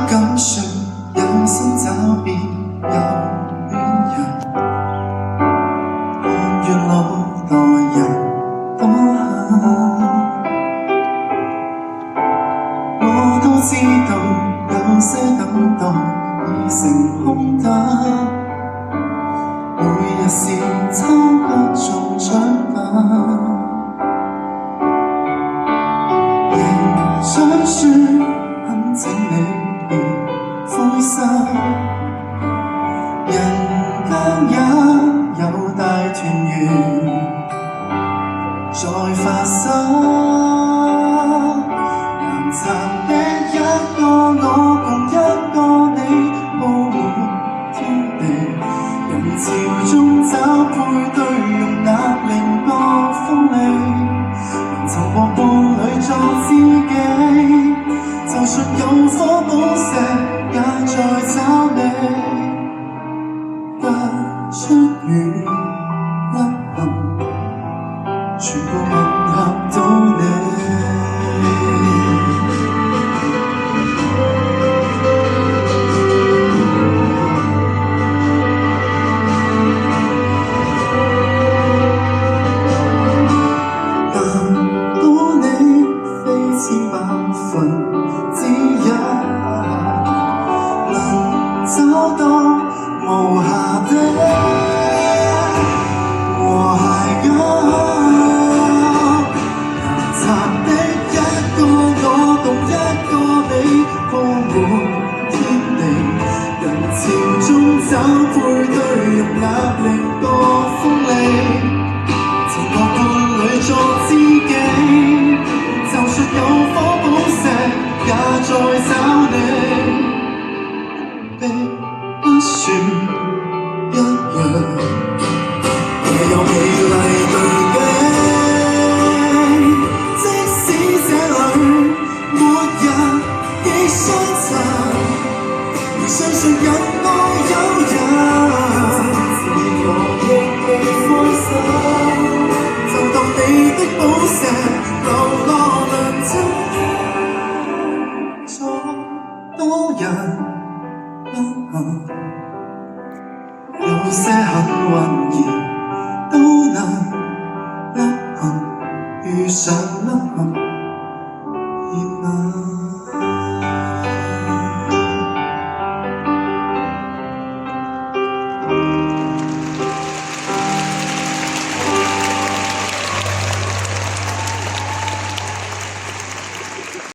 敢說有心找別有戀人，看月老待人多狠，我都知道有些等待已成空等，每日是抽不中獎品，仍想說很請你別灰心，人間也有大團圓在發生。難撐的一個我共一個你，鋪滿天地，人潮中找配對，容納凌波風利，能曾和伴侶作知己，就算有顆寶石也在找你，不出語不行，全部吻合到你。千百分之一，能找到無瑕的和諧感，難撐的一個我共一個你，鋪滿天地，人潮中找配對，容納凌波風利，曾和伴侶作知己，就算有顆寶石也在找你，並不算一樣，也有美麗對比。即使這裡沒人亦相襯，而相信有愛有人，我亦未開心，就當你的寶石流落多人不幸，有些幸運兒都能不幸遇上不幸，熱吻。